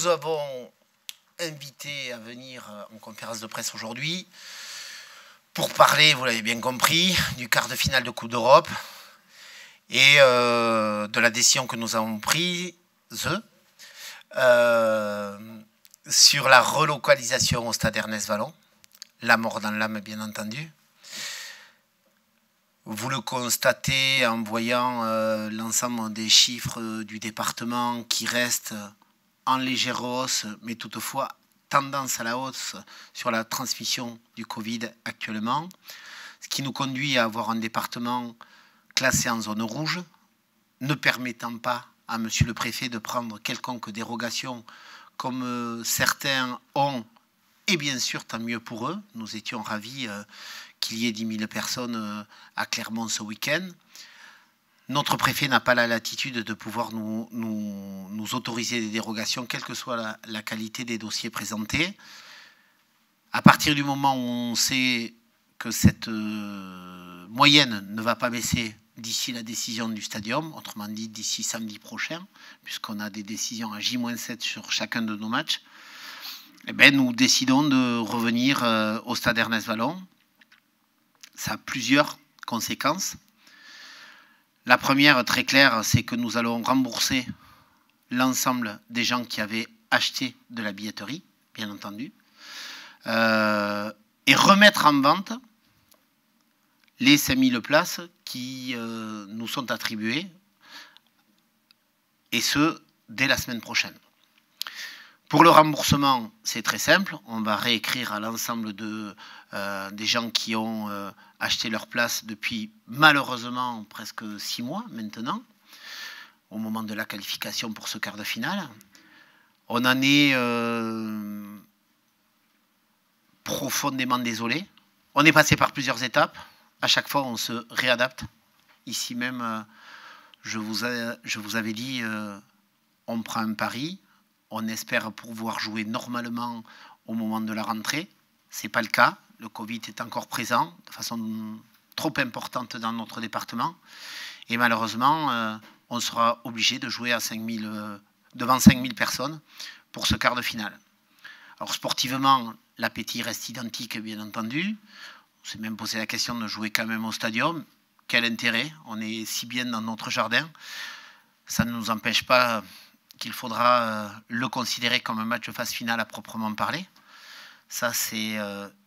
nous avons invité à venir en conférence de presse aujourd'hui pour parler, vous l'avez bien compris, du quart de finale de Coupe d'Europe et de la décision que nous avons prise sur la relocalisation au stade Ernest Vallon, la mort dans l'âme bien entendu. Vous le constatez en voyant l'ensemble des chiffres du département qui restent en légère hausse, mais toutefois tendance à la hausse sur la transmission du Covid actuellement, ce qui nous conduit à avoir un département classé en zone rouge, ne permettant pas à monsieur le préfet de prendre quelconque dérogation comme certains ont, et bien sûr tant mieux pour eux. Nous étions ravis qu'il y ait 10 000 personnes à Clermont ce week-end. Notre préfet n'a pas la latitude de pouvoir nous autoriser des dérogations, quelle que soit la qualité des dossiers présentés. À partir du moment où on sait que cette moyenne ne va pas baisser d'ici la décision du stadium, autrement dit d'ici samedi prochain, puisqu'on a des décisions à J-7 sur chacun de nos matchs, eh bien, nous décidons de revenir au stade Ernest Vallon. Ça a plusieurs conséquences. La première, très claire, c'est que nous allons rembourser l'ensemble des gens qui avaient acheté de la billetterie, bien entendu, et remettre en vente les 5000 places qui nous sont attribuées, et ce, dès la semaine prochaine. Pour le remboursement, c'est très simple. On va réécrire à l'ensemble des gens qui ont acheté leur place depuis malheureusement presque 6 mois maintenant, au moment de la qualification pour ce quart de finale. On en est profondément désolé. On est passé par plusieurs étapes. À chaque fois, on se réadapte. Ici même, je vous avais dit, on prend un pari. On espère pouvoir jouer normalement au moment de la rentrée. Ce n'est pas le cas. Le Covid est encore présent de façon trop importante dans notre département. Et malheureusement, on sera obligé de jouer à devant 5000 personnes pour ce quart de finale. Alors sportivement, l'appétit reste identique, bien entendu. On s'est même posé la question de jouer quand même au stadium. Quel intérêt? On est si bien dans notre jardin. Ça ne nous empêche pas qu'il faudra le considérer comme un match de phase finale à proprement parler. Ça, c'est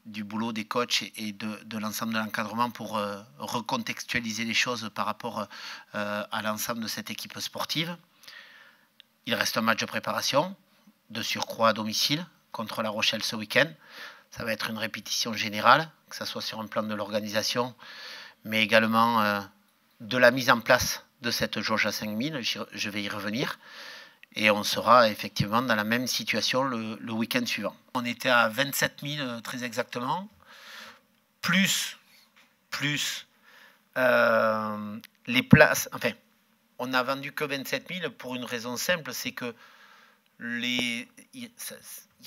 du boulot des coachs et de l'ensemble de l'encadrement pour recontextualiser les choses par rapport à l'ensemble de cette équipe sportive. Il reste un match de préparation, de surcroît à domicile, contre La Rochelle ce week-end. Ça va être une répétition générale, que ce soit sur un plan de l'organisation, mais également de la mise en place de cette jauge à 5000. Je vais y revenir. Et on sera effectivement dans la même situation le week-end suivant. On était à 27 000 très exactement, plus les places. Enfin, on n'a vendu que 27 000 pour une raison simple, c'est que il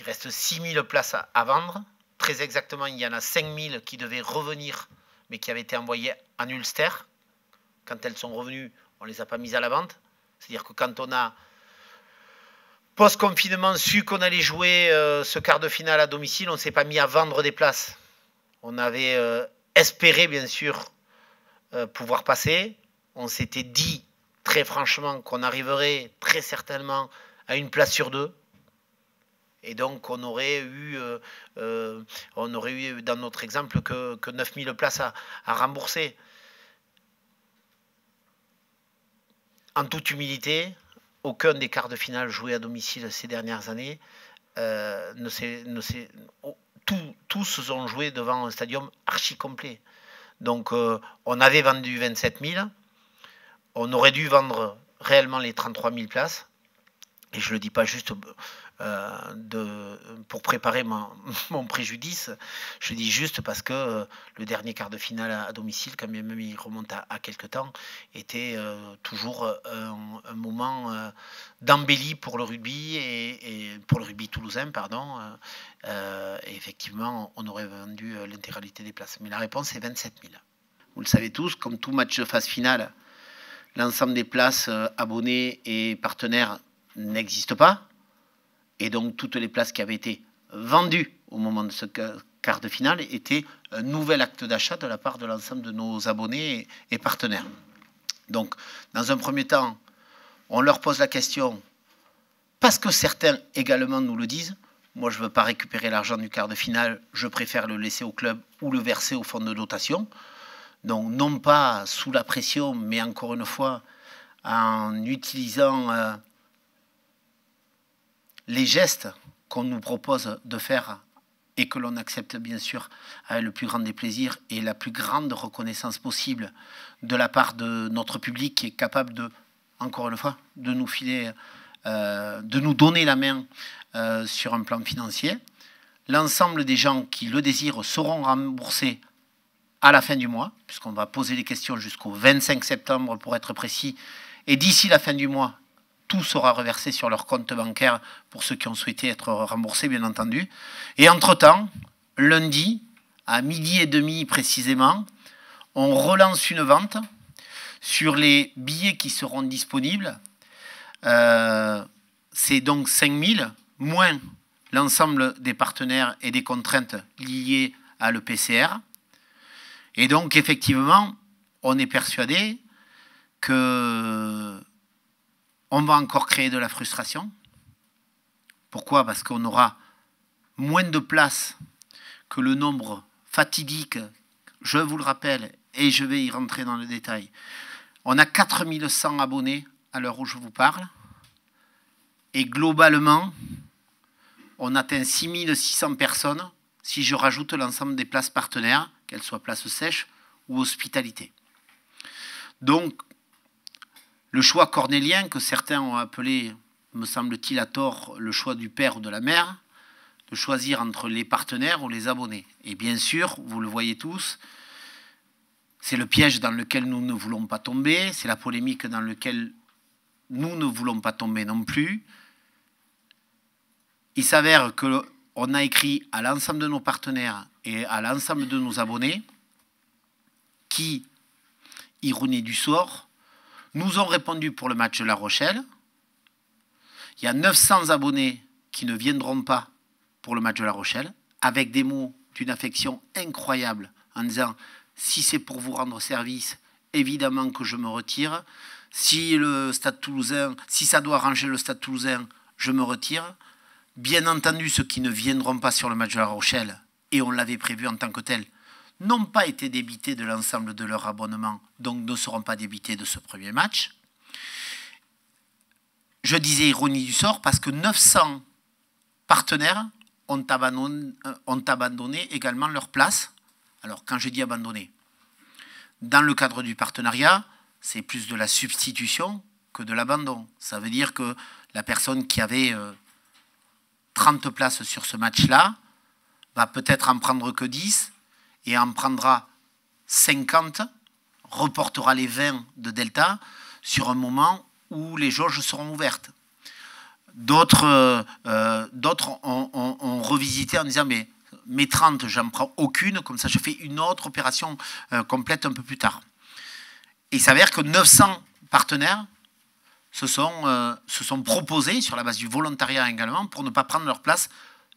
reste 6 000 places à vendre. Très exactement, il y en a 5 000 qui devaient revenir, mais qui avaient été envoyées en Ulster. Quand elles sont revenues, on ne les a pas mises à la vente. C'est-à-dire que quand on a post-confinement, su qu'on allait jouer ce quart de finale à domicile, on ne s'est pas mis à vendre des places. On avait espéré, bien sûr, pouvoir passer. On s'était dit, très franchement, qu'on arriverait très certainement à une place sur 2. Et donc, on aurait eu dans notre exemple que 9000 places à rembourser. En toute humilité, aucun des quarts de finale joués à domicile ces dernières années tous se sont joués devant un stadium archi complet. Donc on avait vendu 27 000, on aurait dû vendre réellement les 33 000 places, et je ne le dis pas juste pour préparer mon préjudice, je le dis juste parce que le dernier quart de finale à domicile, quand même il remonte à quelques temps, était toujours un moment d'embellie pour le rugby et pour le rugby toulousain, pardon. Et effectivement, on aurait vendu l'intégralité des places. Mais la réponse est 27 000. Vous le savez tous, comme tout match de phase finale, l'ensemble des places abonnés et partenaires n'existe pas. Et donc, toutes les places qui avaient été vendues au moment de ce quart de finale étaient un nouvel acte d'achat de la part de l'ensemble de nos abonnés et partenaires. Donc, dans un premier temps, on leur pose la question, parce que certains également nous le disent, moi je ne veux pas récupérer l'argent du quart de finale, je préfère le laisser au club ou le verser au fonds de dotation. Donc, non pas sous la pression, mais encore une fois, en utilisant les gestes qu'on nous propose de faire et que l'on accepte bien sûr avec le plus grand des plaisirs et la plus grande reconnaissance possible de la part de notre public qui est capable de, encore une fois, de nous filer, de nous donner la main sur un plan financier. L'ensemble des gens qui le désirent seront remboursés à la fin du mois, puisqu'on va poser les questions jusqu'au 25 septembre pour être précis, et d'ici la fin du mois, tout sera reversé sur leur compte bancaire pour ceux qui ont souhaité être remboursés, bien entendu. Et entre-temps, lundi, à 12h30 précisément, on relance une vente sur les billets qui seront disponibles. C'est donc 5000, moins l'ensemble des partenaires et des contraintes liées à l'EPCR. Et donc, effectivement, on est persuadé que on va encore créer de la frustration. Pourquoi? Parce qu'on aura moins de place que le nombre fatidique, je vous le rappelle, et je vais y rentrer dans le détail. On a 4100 abonnés à l'heure où je vous parle, et globalement, on atteint 6600 personnes si je rajoute l'ensemble des places partenaires, qu'elles soient places sèches ou hospitalité. Donc, le choix cornélien, que certains ont appelé, me semble-t-il à tort, le choix du père ou de la mère, de choisir entre les partenaires ou les abonnés. Et bien sûr, vous le voyez tous, c'est le piège dans lequel nous ne voulons pas tomber, c'est la polémique dans laquelle nous ne voulons pas tomber non plus. Il s'avère qu'on a écrit à l'ensemble de nos partenaires et à l'ensemble de nos abonnés qui, ironie du sort, nous ont répondu pour le match de La Rochelle. Il y a 900 abonnés qui ne viendront pas pour le match de La Rochelle, avec des mots d'une affection incroyable, en disant « si c'est pour vous rendre service, évidemment que je me retire. Si le Stade Toulousain, si ça doit arranger le Stade Toulousain, je me retire. » Bien entendu, ceux qui ne viendront pas sur le match de La Rochelle, et on l'avait prévu en tant que tel, n'ont pas été débités de l'ensemble de leur abonnement, donc ne seront pas débités de ce premier match. Je disais ironie du sort parce que 900 partenaires ont abandonné également leur place. Alors, quand je dis abandonner, dans le cadre du partenariat, c'est plus de la substitution que de l'abandon. Ça veut dire que la personne qui avait 30 places sur ce match-là va peut-être en prendre que 10 et en prendra 50, reportera les 20 de Delta sur un moment où les jauges seront ouvertes. D'autres ont revisité en disant mais mes 30, j'en prends aucune, comme ça je fais une autre opération complète un peu plus tard. Et il s'avère que 900 partenaires se sont proposés sur la base du volontariat également pour ne pas prendre leur place.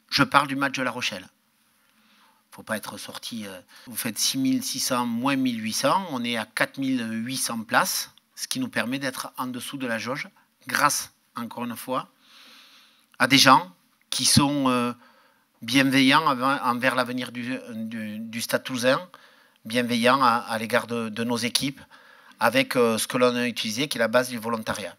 Je parle du match de La Rochelle. Il ne faut pas être sorti. Vous faites 6600 moins 1800, on est à 4800 places, ce qui nous permet d'être en dessous de la jauge, grâce, encore une fois, à des gens qui sont bienveillants envers l'avenir du Stade Toulousain, bienveillants à l'égard de nos équipes, avec ce que l'on a utilisé, qui est la base du volontariat.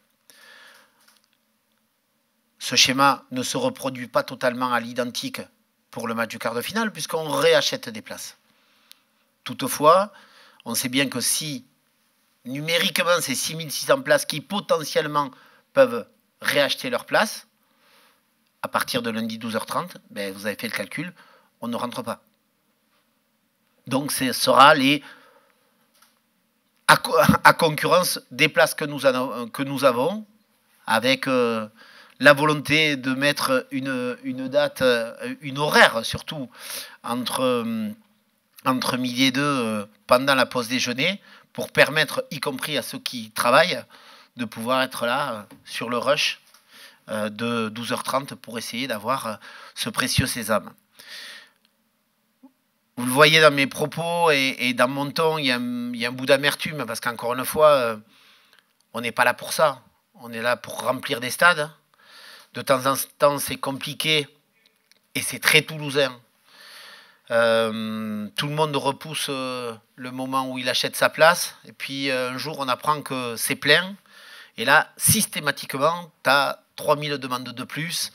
Ce schéma ne se reproduit pas totalement à l'identique pour le match du quart de finale, puisqu'on réachète des places. Toutefois, on sait bien que si, numériquement, c'est 6600 places qui potentiellement peuvent réacheter leurs places, à partir de lundi 12h30, ben, vous avez fait le calcul, on ne rentre pas. Donc, ce sera à concurrence des places que nous avons, avec la volonté de mettre une date, une horaire surtout, entre midi et 2 pendant la pause déjeuner, pour permettre, y compris à ceux qui travaillent, de pouvoir être là sur le rush de 12h30 pour essayer d'avoir ce précieux sésame. Vous le voyez dans mes propos et dans mon ton, il y a un bout d'amertume parce qu'encore une fois, on n'est pas là pour ça. On est là pour remplir des stades. De temps en temps, c'est compliqué et c'est très toulousain. Tout le monde repousse le moment où il achète sa place. Et puis un jour, on apprend que c'est plein. Et là, systématiquement, tu as 3000 demandes de plus.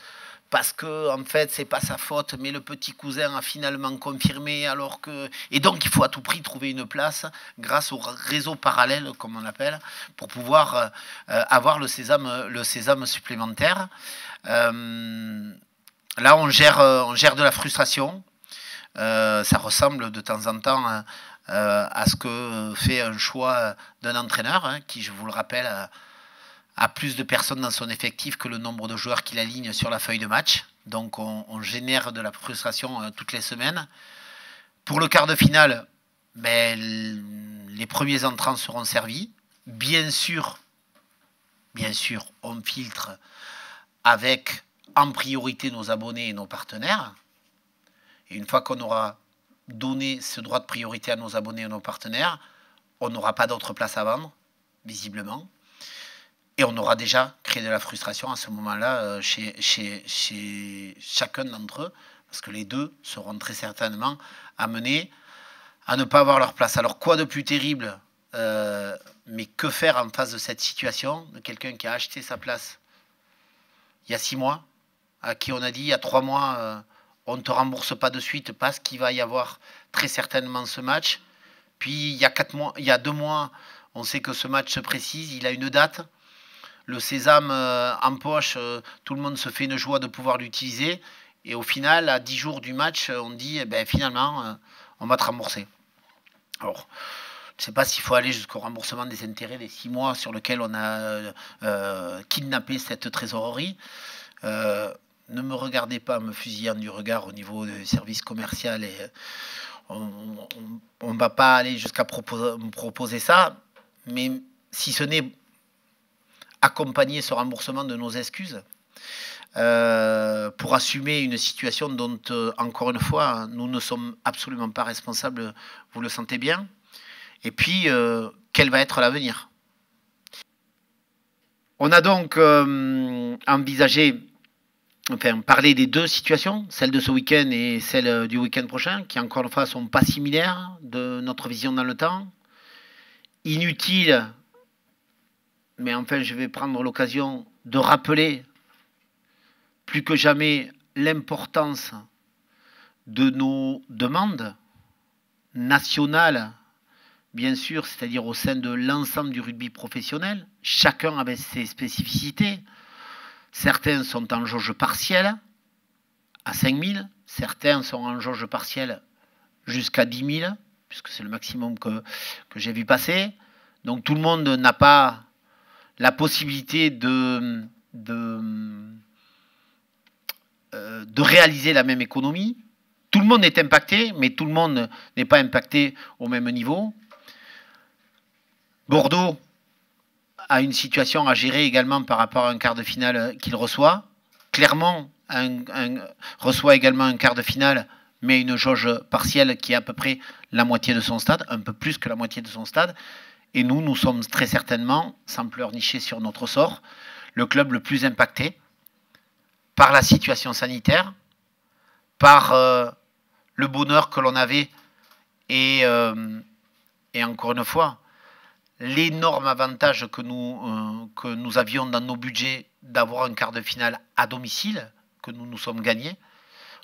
Parce que, en fait, c'est pas sa faute, mais le petit cousin a finalement confirmé, alors que... Et donc, il faut à tout prix trouver une place, grâce au réseau parallèle, comme on l'appelle, pour pouvoir avoir le sésame supplémentaire. Là, on gère de la frustration. Ça ressemble de temps en temps à ce que fait un choix d'un entraîneur, hein, qui, je vous le rappelle, a plus de personnes dans son effectif que le nombre de joueurs qu'il aligne sur la feuille de match. Donc on génère de la frustration toutes les semaines. Pour le quart de finale, les premiers entrants seront servis. Bien sûr, on filtre avec en priorité nos abonnés et nos partenaires. Et une fois qu'on aura donné ce droit de priorité à nos abonnés et à nos partenaires, on n'aura pas d'autre place à vendre, visiblement. Et on aura déjà créé de la frustration à ce moment-là chez chacun d'entre eux, parce que les deux seront très certainement amenés à ne pas avoir leur place. Alors quoi de plus terrible, mais que faire en face de cette situation, de quelqu'un qui a acheté sa place il y a 6 mois, à qui on a dit il y a 3 mois, on ne te rembourse pas de suite parce qu'il va y avoir très certainement ce match. Puis il y a 2 mois, on sait que ce match se précise, il a une date. Le sésame en poche, tout le monde se fait une joie de pouvoir l'utiliser. Et au final, à 10 jours du match, on dit finalement, on va te rembourser. Alors, je ne sais pas s'il faut aller jusqu'au remboursement des intérêts des 6 mois sur lesquels on a kidnappé cette trésorerie. Ne me regardez pas me fusillant du regard au niveau du service commercial. Et on ne va pas aller jusqu'à me proposer ça. Mais si ce n'est accompagner ce remboursement de nos excuses pour assumer une situation dont, encore une fois, nous ne sommes absolument pas responsables, vous le sentez bien. Et puis, quel va être l'avenir? On a donc envisagé, parler des deux situations, celle de ce week-end et celle du week-end prochain, qui encore une fois ne sont pas similaires de notre vision dans le temps. Inutile, mais enfin je vais prendre l'occasion de rappeler plus que jamais l'importance de nos demandes nationales, bien sûr, c'est-à-dire au sein de l'ensemble du rugby professionnel, chacun avec ses spécificités. Certains sont en jauge partielle à 5 000, certains sont en jauge partielle jusqu'à 10 000, puisque c'est le maximum que j'ai vu passer. Donc tout le monde n'a pas la possibilité de réaliser la même économie. Tout le monde est impacté, mais tout le monde n'est pas impacté au même niveau. Bordeaux a une situation à gérer également par rapport à un quart de finale qu'il reçoit. Clermont reçoit également un quart de finale, mais une jauge partielle qui est à peu près la moitié de son stade, un peu plus que la moitié de son stade. Et nous sommes très certainement, sans pleurnicher sur notre sort, le club le plus impacté par la situation sanitaire, par le bonheur que l'on avait et encore une fois, l'énorme avantage que nous avions dans nos budgets d'avoir un quart de finale à domicile, que nous nous sommes gagnés.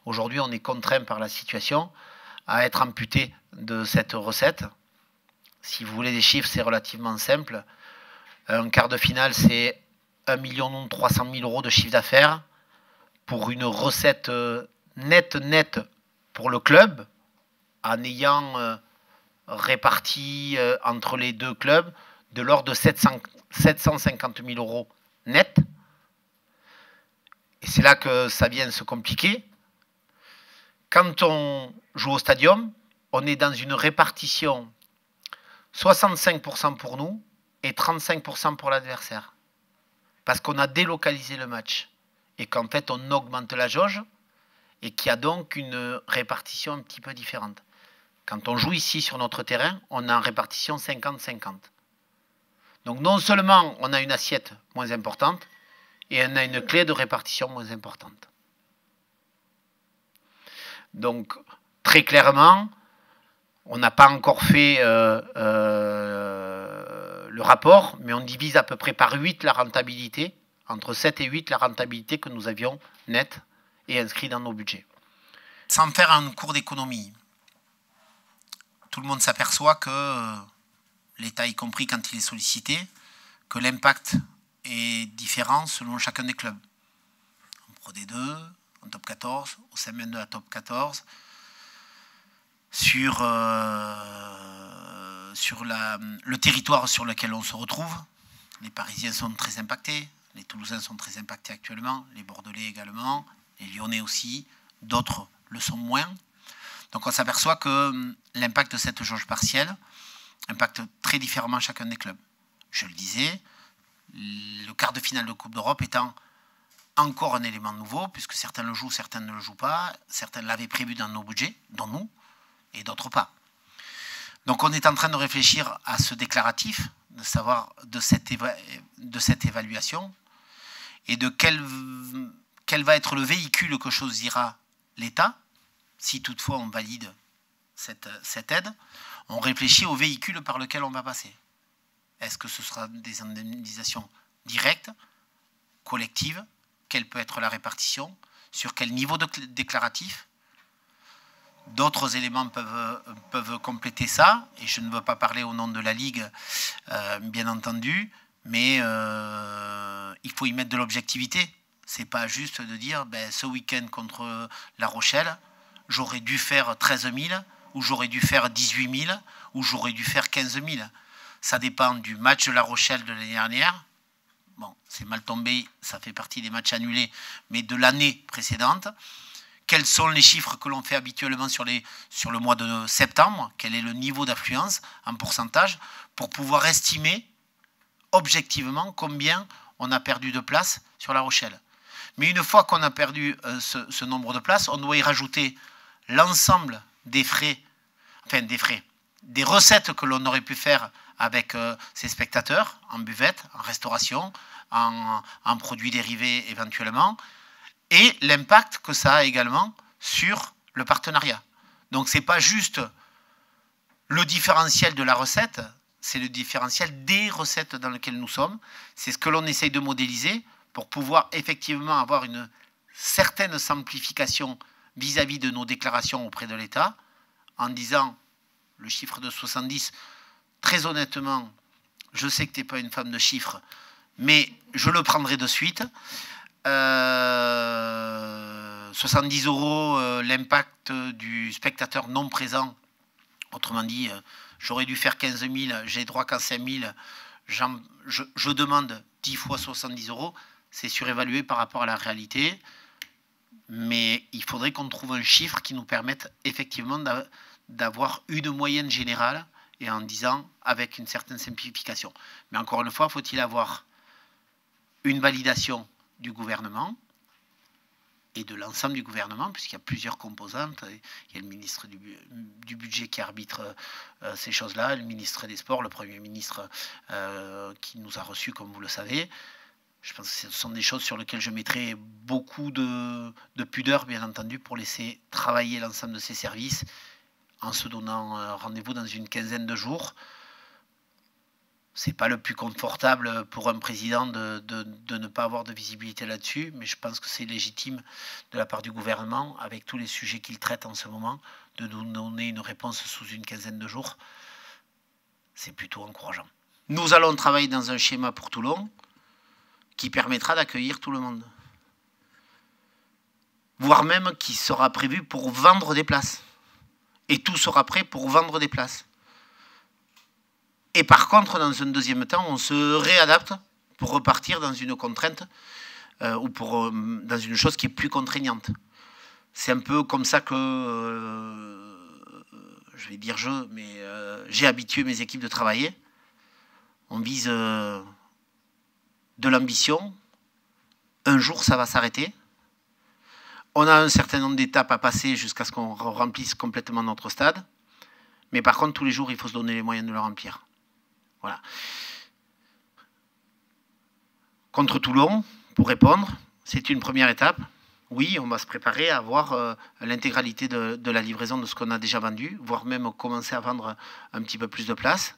Aujourd'hui, on est contraint par la situation à être amputé de cette recette. Si vous voulez des chiffres, c'est relativement simple. Un quart de finale, c'est 1 300 000 euros de chiffre d'affaires pour une recette nette pour le club, en ayant réparti entre les deux clubs de l'ordre de 750 000 euros net. Et c'est là que ça vient se compliquer. Quand on joue au stadium, on est dans une répartition 65% pour nous et 35% pour l'adversaire. Parce qu'on a délocalisé le match. et qu'en fait on augmente la jauge et qu'il y a donc une répartition un petit peu différente. Quand on joue ici sur notre terrain, on a une répartition 50-50. Donc non seulement on a une assiette moins importante, et on a une clé de répartition moins importante. Donc très clairement, on n'a pas encore fait le rapport, mais on divise à peu près par 8 la rentabilité, entre 7 et 8 la rentabilité que nous avions nette et inscrit dans nos budgets. Sans faire un cours d'économie, tout le monde s'aperçoit que l'État, y compris quand il est sollicité, que l'impact est différent selon chacun des clubs. En Pro D2, en Top 14, au sein même de la Top 14, sur le territoire sur lequel on se retrouve. Les Parisiens sont très impactés, les Toulousains sont très impactés actuellement, les Bordelais également, les Lyonnais aussi, d'autres le sont moins. Donc on s'aperçoit que l'impact de cette jauge partielle impacte très différemment chacun des clubs. Je le disais, le quart de finale de Coupe d'Europe étant encore un élément nouveau, puisque certains le jouent, certains ne le jouent pas, certains l'avaient prévu dans nos budgets, dont nous, et d'autres pas. Donc on est en train de réfléchir à ce déclaratif, de savoir de cette évaluation, et de quel va être le véhicule que choisira l'État, si toutefois on valide cette aide. On réfléchit au véhicule par lequel on va passer. Est-ce que ce sera des indemnisations directes, collectives? Quelle peut être la répartition? Sur quel niveau déclaratif? D'autres éléments peuvent compléter ça, et je ne veux pas parler au nom de la Ligue, bien entendu, mais il faut y mettre de l'objectivité. Ce n'est pas juste de dire, ce week-end contre La Rochelle, j'aurais dû faire 13 000, ou j'aurais dû faire 18 000, ou j'aurais dû faire 15 000. Ça dépend du match de La Rochelle de l'année dernière. Bon, c'est mal tombé, ça fait partie des matchs annulés, mais de l'année précédente. Quels sont les chiffres que l'on fait habituellement sur le mois de septembre? Quel est le niveau d'affluence en pourcentage pour pouvoir estimer objectivement combien on a perdu de places sur La Rochelle? Mais une fois qu'on a perdu ce nombre de places, on doit y rajouter l'ensemble des frais, des recettes que l'on aurait pu faire avec ces spectateurs, en buvette, en restauration, en produits dérivés éventuellement, et l'impact que ça a également sur le partenariat. Donc ce n'est pas juste le différentiel de la recette, c'est le différentiel des recettes dans lesquelles nous sommes. C'est ce que l'on essaye de modéliser pour pouvoir effectivement avoir une certaine simplification vis-à-vis de nos déclarations auprès de l'État, en disant le chiffre de 70, très honnêtement, je sais que tu n'es pas une femme de chiffres, mais je le prendrai de suite. 70 €, l'impact du spectateur non présent, autrement dit, j'aurais dû faire 15 000, j'ai droit qu'à 5 000, je demande 10 fois 70 €, c'est surévalué par rapport à la réalité, mais il faudrait qu'on trouve un chiffre qui nous permette effectivement d'avoir une moyenne générale, et en disant avec une certaine simplification. Mais encore une fois, faut-il avoir une validation du gouvernement et de l'ensemble du gouvernement, puisqu'il y a plusieurs composantes. Il y a le ministre du budget qui arbitre ces choses-là, le ministre des Sports, le Premier ministre qui nous a reçus, comme vous le savez. Je pense que ce sont des choses sur lesquelles je mettrai beaucoup de pudeur, bien entendu, pour laisser travailler l'ensemble de ces services en se donnant rendez-vous dans une quinzaine de jours. Ce n'est pas le plus confortable pour un président de ne pas avoir de visibilité là-dessus, mais je pense que c'est légitime de la part du gouvernement, avec tous les sujets qu'il traite en ce moment, de nous donner une réponse sous une quinzaine de jours. C'est plutôt encourageant. Nous allons travailler dans un schéma pour Toulon qui permettra d'accueillir tout le monde. Voire même qui sera prévu pour vendre des places. Et tout sera prêt pour vendre des places. Et par contre, dans un deuxième temps, on se réadapte pour repartir dans une contrainte ou dans une chose qui est plus contraignante. C'est un peu comme ça que, je vais dire mais j'ai habitué mes équipes de travailler. On vise de l'ambition, un jour, ça va s'arrêter. On a un certain nombre d'étapes à passer jusqu'à ce qu'on remplisse complètement notre stade. Mais par contre, tous les jours, il faut se donner les moyens de le remplir. Voilà. Contre Toulon, pour répondre, c'est une première étape. Oui, on va se préparer à avoir l'intégralité de la livraison de ce qu'on a déjà vendu, voire même commencer à vendre un petit peu plus de place.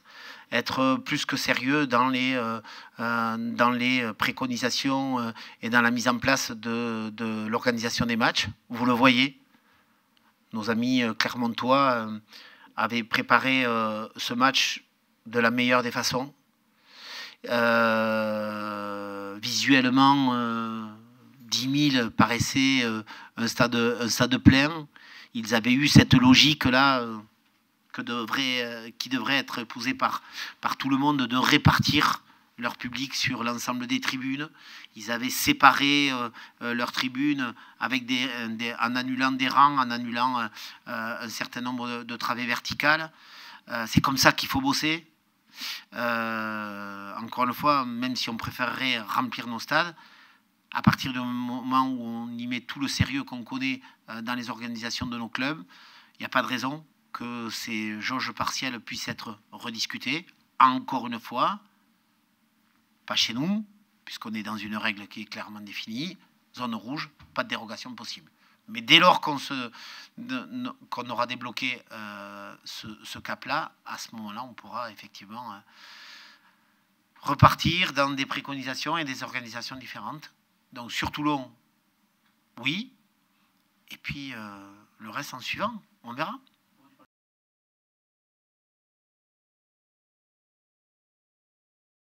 Être plus que sérieux dans les préconisations et dans la mise en place de l'organisation des matchs. Vous le voyez, nos amis clermontois avaient préparé ce match de la meilleure des façons. Visuellement, 10 000 paraissait un stade plein. Ils avaient eu cette logique-là qui devrait être épousée par tout le monde, de répartir leur public sur l'ensemble des tribunes. Ils avaient séparé leurs tribunes avec en annulant des rangs, en annulant un certain nombre de travées verticales. C'est comme ça qu'il faut bosser. Encore une fois, même si on préférerait remplir nos stades, à partir du moment où on y met tout le sérieux qu'on connaît dans les organisations de nos clubs, il n'y a pas de raison que ces jauges partielles puissent être rediscutées. Encore une fois, pas chez nous, puisqu'on est dans une règle qui est clairement définie, zone rouge, pas de dérogation possible. Mais dès lors qu'on aura débloqué ce cap-là, à ce moment-là, on pourra effectivement repartir dans des préconisations et des organisations différentes. Donc sur Toulon, oui. Et puis le reste en suivant, on verra.